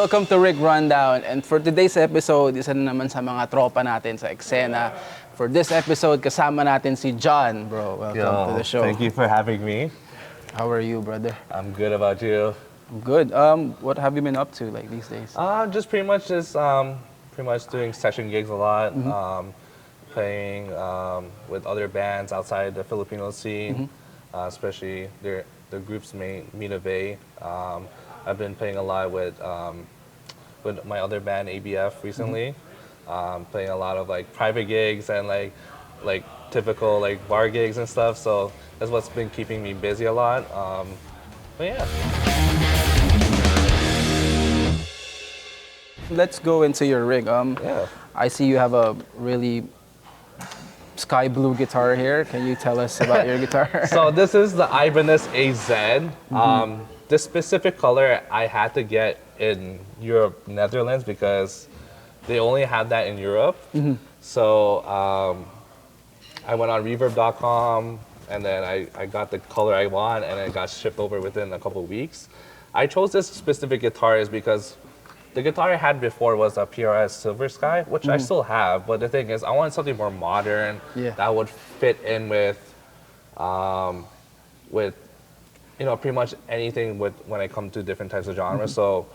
welcome to Rick Rundown. And for today's episode, isa na naman sa mga tropa natin sa eksena. For this episode, kasama natin si John, bro. Welcome to the show. Thank you for having me. How are you, brother? I'm good. About you? I'm good. What have you been up to like these days? Just pretty much doing session gigs a lot. Playing with other bands outside the Filipino scene, especially the groups Mina Bay. I've been playing a lot with my other band ABF recently. Playing a lot of like private gigs and like typical like bar gigs and stuff. So that's what's been keeping me busy a lot. But yeah. Let's go into your rig. Yeah. I see you have a really sky blue guitar here. Can you tell us about your guitar? So this is the Ibanez AZ. This specific color I had to get in Europe, Netherlands, because they only have that in Europe. So I went on reverb.com and then I got the color I want and it got shipped over within a couple of weeks. I chose this specific guitar is because the guitar I had before was a PRS Silver Sky, which I still have, but the thing is I wanted something more modern that would fit in with pretty much anything when I come to different types of genres. So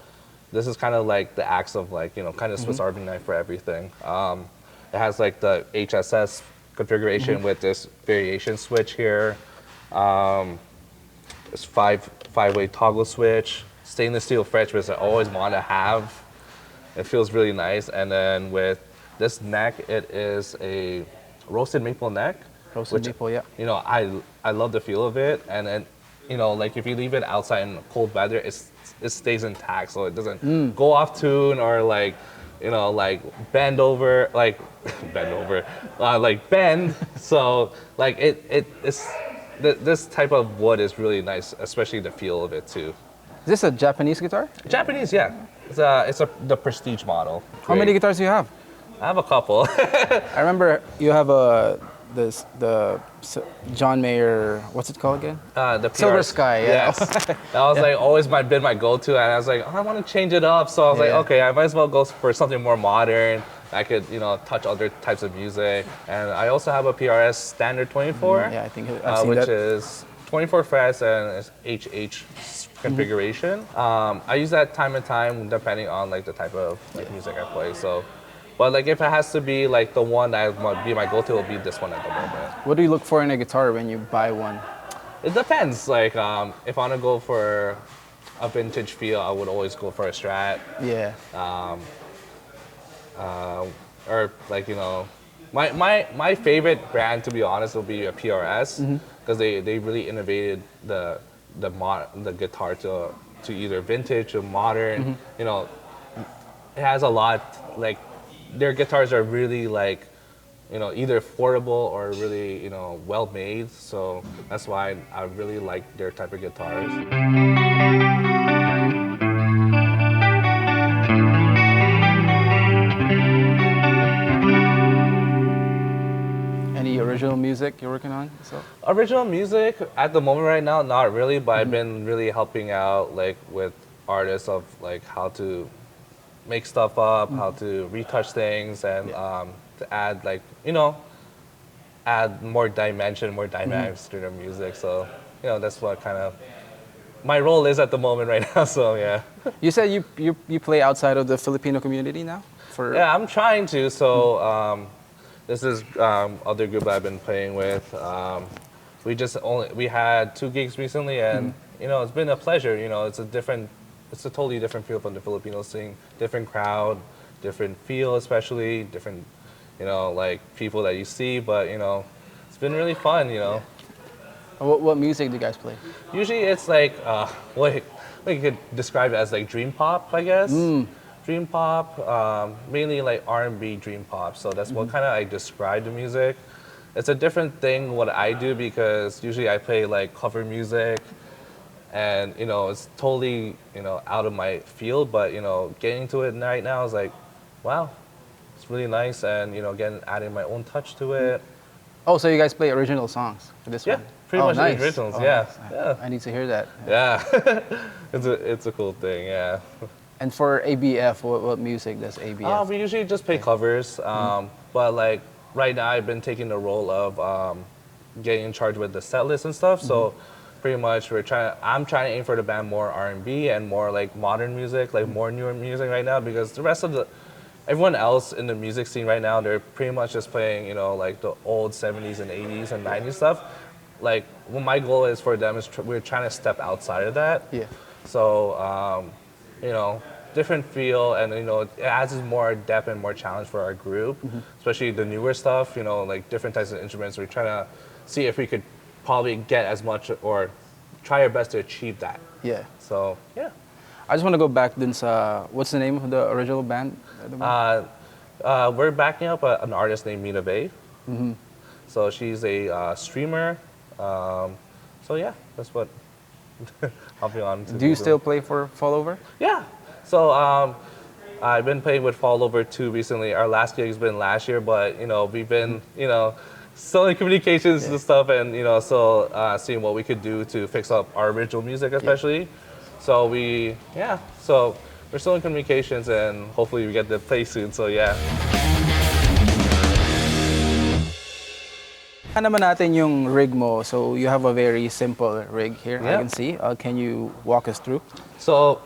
this is kind of like the axe of like, kind of Swiss Army knife for everything. It has like the HSS configuration with this variation switch here. It's five-way toggle switch. Stainless steel frets, which I always want to have. It feels really nice. And then with this neck, it is a roasted maple neck. Roasted maple, yeah. I love the feel of it. And then, like if you leave it outside in cold weather, it stays intact, so it doesn't go off tune or like bend over, like bend. So like it's this type of wood is really nice, especially the feel of it too. Is this a Japanese guitar? Japanese, yeah. It's the Prestige model. How many guitars do you have? I have a couple. I remember you have the John Mayer, what's it called again? The Silver Sky, yeah. Yes. That was like always been my go-to, and I was like, I want to change it up. So I was like, okay, I might as well go for something more modern. I could, touch other types of music. And I also have a PRS Standard 24. Yeah, I think I've seen which that. is 24 frets and it's HH configuration. I use that time and time depending on like the type of music I play. So, but like if it has to be like the one that would be my go-to, will be this one at the moment. What do you look for in a guitar when you buy one? It depends. Like if I want to go for a vintage feel, I would always go for a Strat. Yeah. Or like my favorite brand, to be honest, will be a PRS because they really innovated the guitar to either vintage or modern. It has a lot, like their guitars are really like either affordable or really well made. So that's why I really like their type of guitars. Original music you're working on? So original music at the moment right now, not really, but I've been really helping out like with artists of like how to make stuff up, how to retouch things, and to add like add more dimension, more dynamics to their music. So that's what kind of my role is at the moment right now. So yeah. You said you play outside of the Filipino community now? Yeah, I'm trying to. So. This is other group I've been playing with. We had 2 gigs recently, and it's been a pleasure. It's a totally different feel from the Filipino scene. Different crowd, different feel, especially different, like people that you see. But it's been really fun. What music do you guys play? Usually it's like what you could describe it as like dream pop, I guess. Dream pop, mainly like R&B dream pop. So that's what kind of I describe the music. It's a different thing what I do because usually I play like cover music, and it's totally out of my field. But getting to it right now is like, wow, it's really nice, and again adding my own touch to it. Oh, so you guys play original songs for this one? Yeah, pretty much nice. the originals. Oh, yeah, nice. yeah. I need to hear that. Yeah, it's a cool thing. Yeah. And for ABF, what music does ABF? We usually just play covers, but like right now I've been taking the role of getting in charge with the set list and stuff. So pretty much I'm trying to aim for the band more R&B and more like modern music, like more newer music right now, because the rest of everyone else in the music scene right now, they're pretty much just playing, you know, like the old 70s and 80s and 90s stuff. Like what my goal is for them is we're trying to step outside of that. Yeah. So, you know, different feel, and you know, it adds more depth and more challenge for our group, especially the newer stuff. You know, like different types of instruments. We're trying to see if we could probably get as much or try our best to achieve that. Yeah. So yeah. I just want to go back then sa, what's the name of the original band? We're backing up an artist named Mina Bay. So she's a streamer. So yeah, that's what I'll be on. Do you still play for Fallover? Yeah. So I've been playing with Fallover 2 recently. Our last gig has been last year, but you know, we've been, you know, still in communications and stuff, and you know, still seeing what we could do to fix up our original music, especially. So so we're still in communications, and hopefully we get to play soon. So yeah. Naman natin yung rig mo. So you have a very simple rig here, I can see. Can you walk us through? So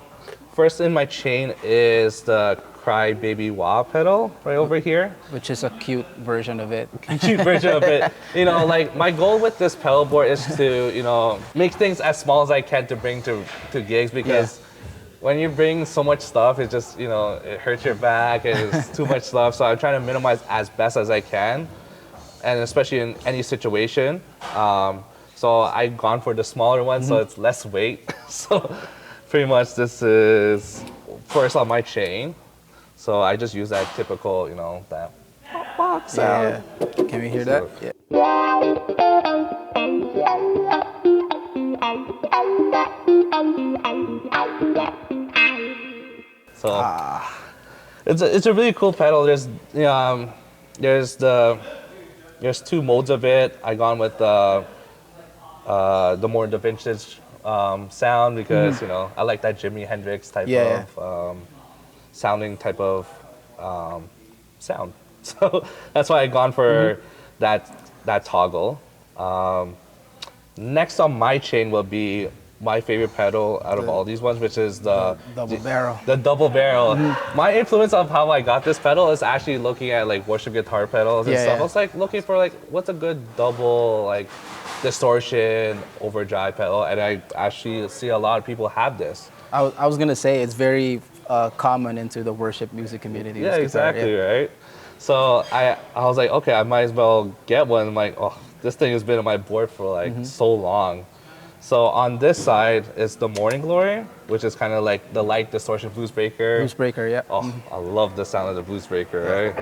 first in my chain is the Cry Baby Wah pedal right over here. Which is a cute version of it. Cute version of it. You know, like my goal with this pedal board is to, you know, make things as small as I can to bring to gigs, because when you bring so much stuff, it just, you know, it hurts your back and it's too much stuff. So I'm trying to minimize as best as I can, and especially in any situation. So I've gone for the smaller one, so it's less weight. So pretty much this is first on my chain. So I just use that typical, you know, that pop sound. Yeah. Can we hear that? Yeah. So it's a really cool pedal. There's there's two modes of it. I gone with the more the vintage sound, because you know, I like that Jimi Hendrix type of sounding type of sound. So that's why I gone for that toggle. Next on my chain will be my favorite pedal out of all these ones, which is the Double Barrel. The Double Barrel. My influence of how I got this pedal is actually looking at like worship guitar pedals and stuff. I was like looking for like what's a good double like distortion overdrive pedal, and I actually see a lot of people have this. I was gonna say it's very common into the worship music community. Yeah, exactly, right? So I was like, okay, I might as well get one. I'm like, oh, this thing has been on my board for like so long. So on this side is the Morning Glory, which is kind of like the light distortion blues breaker. Blues breaker, yeah. Oh, I love the sound of the blues breaker, right?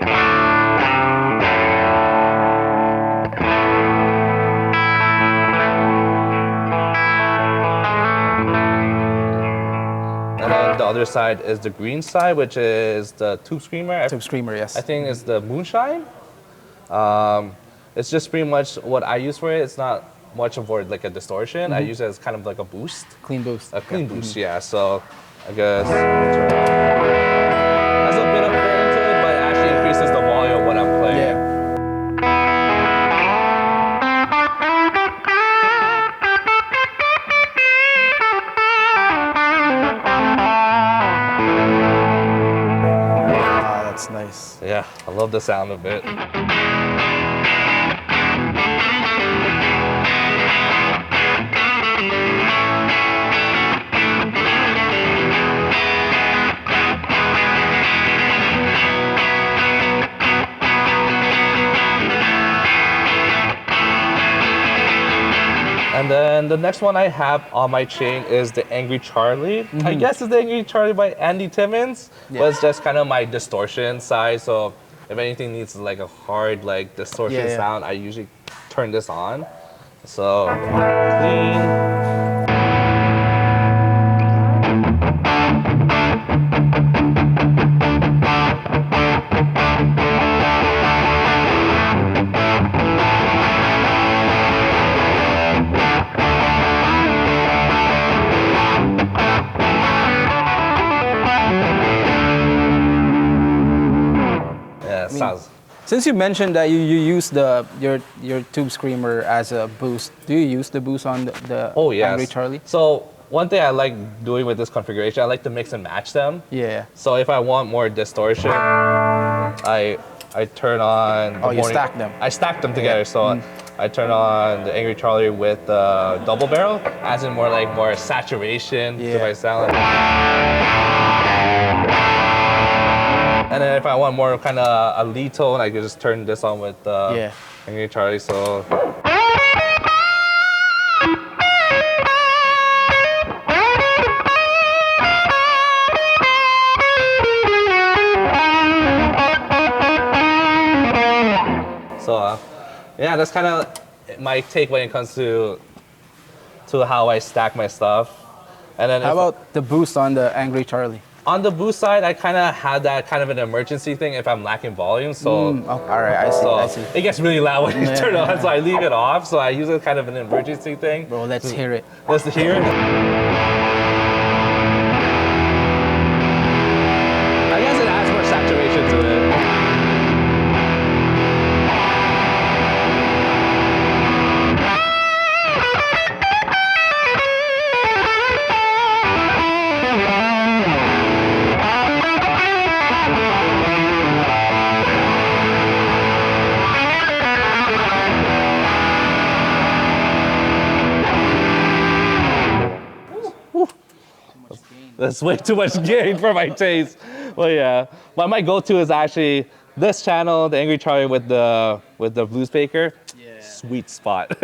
The other side is the green side, which is the Tube Screamer. Tube Screamer, yes. I think it's the Moonshine. It's just pretty much what I use for it. It's not much of like a distortion. I use it as kind of like a boost. Clean boost. A clean boost, yeah. So I guess has a bit of burn to it, but it actually increases the volume when I'm playing. Yeah. That's nice. Yeah, I love the sound of it. And then the next one I have on my chain is the Angry Charlie. I guess it's the Angry Charlie by Andy Timmons, but it's just kind of my distortion side. So if anything needs like a hard like distortion sound, I usually turn this on. So clean. Since you mentioned that you use your tube screamer as a boost, do you use the boost on the Oh yes. Angry Charlie? So one thing I like doing with this configuration, I like to mix and match them. Yeah. So if I want more distortion, I turn on. Oh, you stack them. I stack them together. So I turn on the Angry Charlie with the double barrel, as in more saturation to my sound. And then if I want more kind of a lead tone, I can just turn this on with the Angry Charlie. So. So, yeah, that's kind of my take when it comes to how I stack my stuff. And then how about the boost on the Angry Charlie? On the boost side, I kind of had that kind of an emergency thing if I'm lacking volume. So, all right, I see. It gets really loud when you turn it on, so I leave it off. So I use it kind of an emergency thing. Bro, let's hear it. Let's hear it. I guess it adds more saturation to it. That's way too much gain for my taste. Well, yeah. But my go-to is actually this channel, the Angry Charlie with the Blues Baker. Yeah. Sweet spot.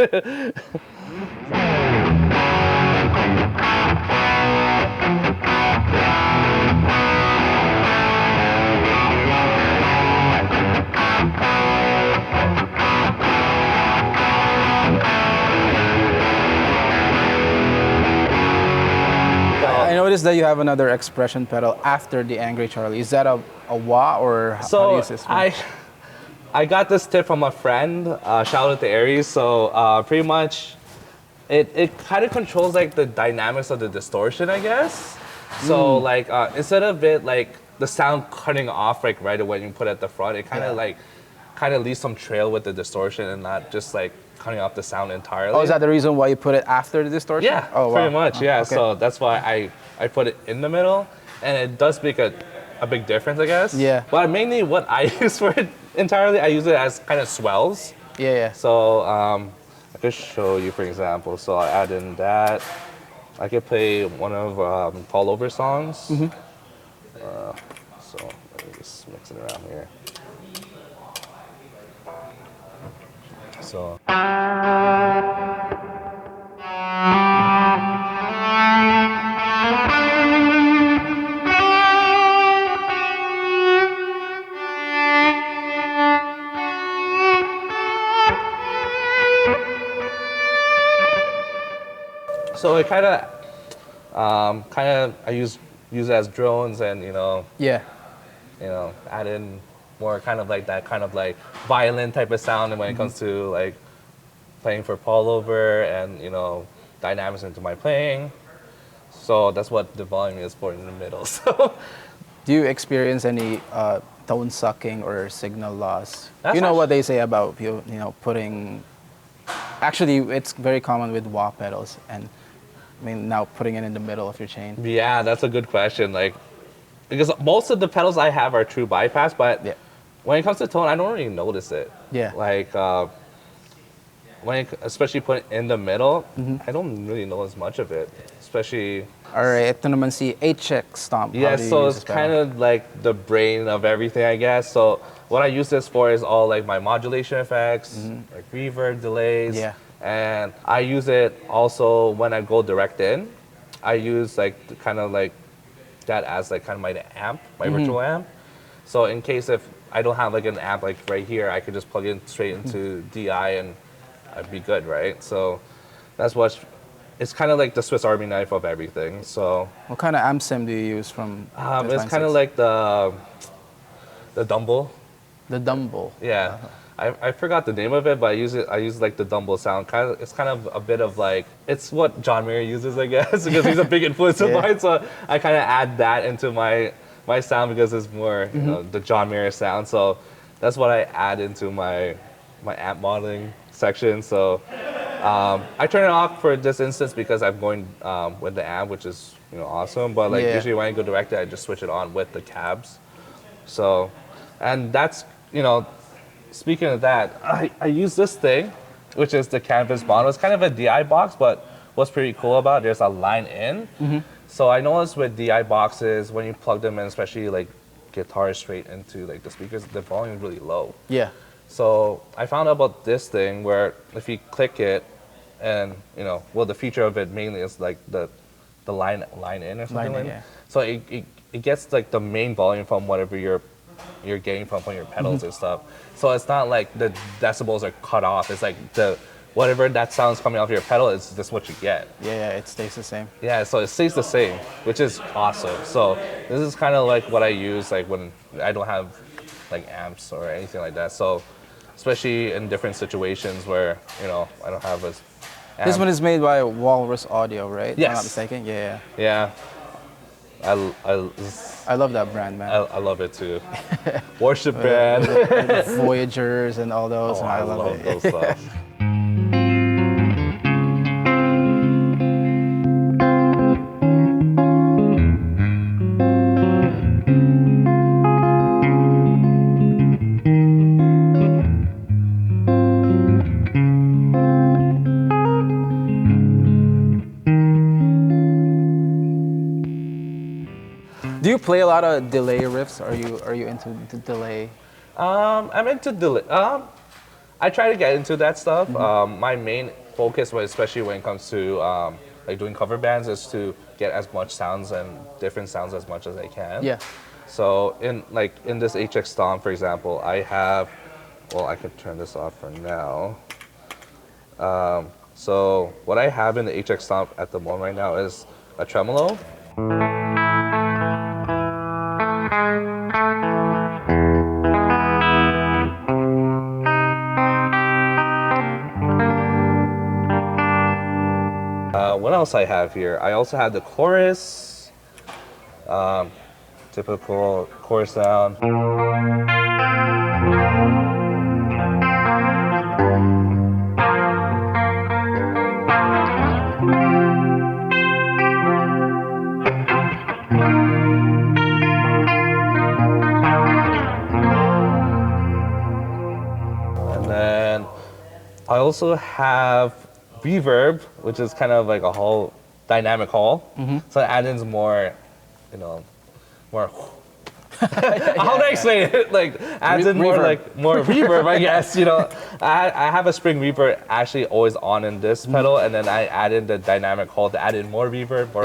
I noticed that you have another expression pedal after the Angry Charlie. Is that a wah or how do you use this one? I got this tip from a friend. Shout out to Aries. So pretty much, it kind of controls like the dynamics of the distortion, I guess. So like instead of it like the sound cutting off like right away when you put it at the front, it kind of leaves some trail with the distortion and not just like cutting off the sound entirely. Oh, is that the reason why you put it after the distortion? Yeah, oh, pretty much, yeah. Okay. So that's why I put it in the middle, and it does make a big difference, I guess. Yeah. But mainly what I use for it entirely, I use it as kind of swells. Yeah. So I could show you, for example. So I add in that. I could play one of Fall Over songs. So let me just mix it around here. So. So it kind of I use it as drones and add in more kind of like that kind of like violin type of sound, and when it comes to like playing for Paul over and dynamics into my playing. So that's what the volume is for in the middle. So do you experience any tone sucking or signal loss? That's you know what they say about putting. Actually, it's very common with wah pedals, and I mean now putting it in the middle of your chain. Yeah, that's a good question. Like, because most of the pedals I have are true bypass, but when it comes to tone, I don't really notice it. Yeah. Like especially put it in the middle, I don't really know as much of it. Especially. Alright, ito naman si HX Stomp. Yeah, so it's kind of like the brain of everything, I guess. So what I use this for is all like my modulation effects, like reverb, delays. Yeah. And I use it also when I go direct in. I use like kind of like that as like kind of my amp, my virtual amp. So in case if I don't have like an amp like right here, I could just plug it straight into DI and I'd be good, right? So that's what. It's kind of like the Swiss Army knife of everything. So what kind of amp sim do you use from? It's kind of like the Dumble. The Dumble. Yeah, I forgot the name of it, but I use like the Dumble sound. It's kind of a bit of like it's what John Mayer uses, I guess, because he's a big influence of mine. So I kind of add that into my sound because it's more the John Mayer sound. So that's what I add into my amp modeling section. So I turn it off for this instance because I'm going with the amp, which is awesome. But like usually when I go directed, I just switch it on with the cabs. So, and that's speaking of that, I use this thing, which is the canvas model. It's kind of a DI box, but what's pretty cool about it, there's a line in. So I noticed with DI boxes, when you plug them in, especially like guitar straight into like the speakers, the volume is really low. Yeah. So I found out about this thing where if you click it, and well, the feature of it mainly is like the line in or something like that. So it gets like the main volume from whatever you're getting from your pedals and stuff. So it's not like the decibels are cut off. It's like whatever that sound's coming off your pedal is just what you get. Yeah, it stays the same. Yeah, so it stays the same, which is awesome. So this is kind of like what I use like when I don't have like amps or anything like that. So especially in different situations where I don't have as amp. This one is made by Walrus Audio, right? Yes. If I'm not mistaken. Yeah. Yeah. I love that brand, man. I love it too. Worship band. The Voyagers and all those. Oh, I love it. those stuff. Do you play a lot of delay riffs? Are you into the delay? I'm into delay. I try to get into that stuff. My main focus, especially when it comes to like doing cover bands, is to get as much sounds and different sounds as much as I can. Yeah. So in this HX Stomp, for example, I have. Well, I could turn this off for now. So what I have in the HX Stomp at the moment right now is a tremolo. What else I have here? I also have the chorus, typical chorus sound. And then I also have reverb, which is kind of like a whole dynamic hall. So it adds in more, more. How do I explain it? Like adds in more more reverb, I guess. I have a spring reverb actually always on in this pedal, and then I add in the dynamic hall to add in more reverb.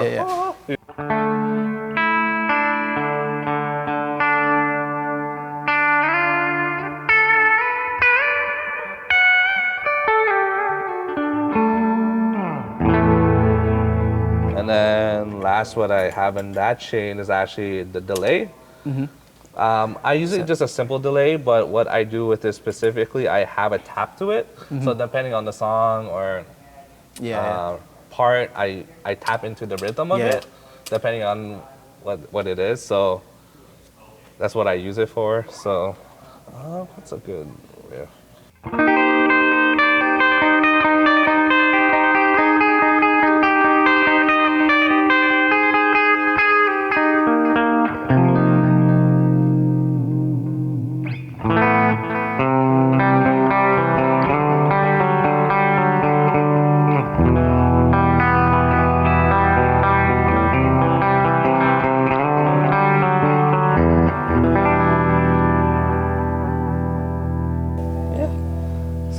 And then last, what I have in that chain is actually the delay. I use it just a simple delay, but what I do with this specifically, I have a tap to it. So depending on the song or part, I tap into the rhythm of it, depending on what it is. So that's what I use it for. So what's a good riff?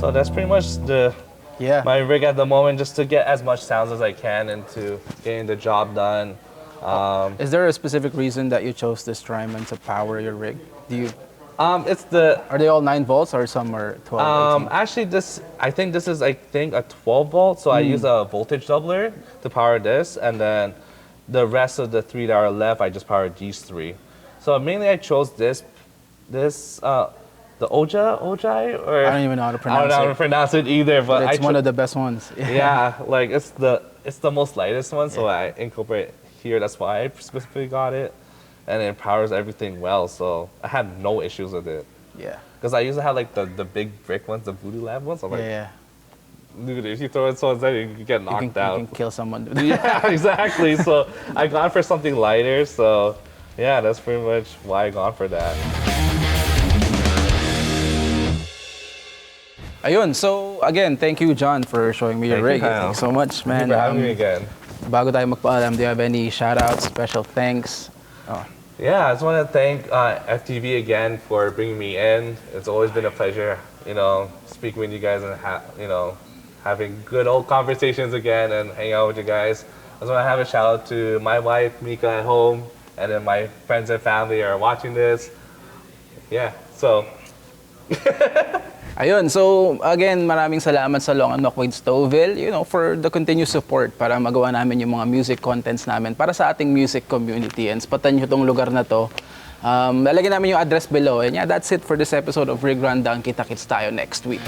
So that's pretty much my rig at the moment, just to get as much sounds as I can into getting the job done. Is there a specific reason that you chose this Strymon to power your rig? Are they all 9 volts or some are 12? 18? Actually, I think this is a 12 volt. So I use a voltage doubler to power this, and then the rest of the 3 that are left, I just power these 3. So mainly I chose the Ojai, or I don't even know how to pronounce it. I don't know how to pronounce it either, but it's one of the best ones. Yeah, like it's the most lightest one, so I incorporate here. That's why I specifically got it, and it powers everything well. So I had no issues with it. Yeah. Because I used to have like the big brick ones, the voodoo lamp ones. I'm like, Yeah. dude, if you throw it someone's head, you can get knocked out. You can kill someone. With Yeah, exactly. So I gone for something lighter. So yeah, that's pretty much why I gone for that. Ayun, so again, thank you, John, for showing me your Thank you, rig. Kyle. Thanks so much, man. Thank you for having me again. Bago tayo magpaalam, do you have any shout-outs, special thanks? Oh. Yeah, I just want to thank FTV again for bringing me in. It's always been a pleasure, speaking with you guys and having good old conversations again and hang out with you guys. I just want to have a shout out to my wife Mika at home, and then my friends and family are watching this. Yeah, so. Ayun, so again, maraming salamat sa Long and Knockwood Stouffville, for the continuous support para magawa namin yung mga music contents namin para sa ating music community. And spatan nyo tong lugar na to. Lalagyan namin yung address below. And yeah, that's it for this episode of Rig Rundown. Kita-kits tayo next week.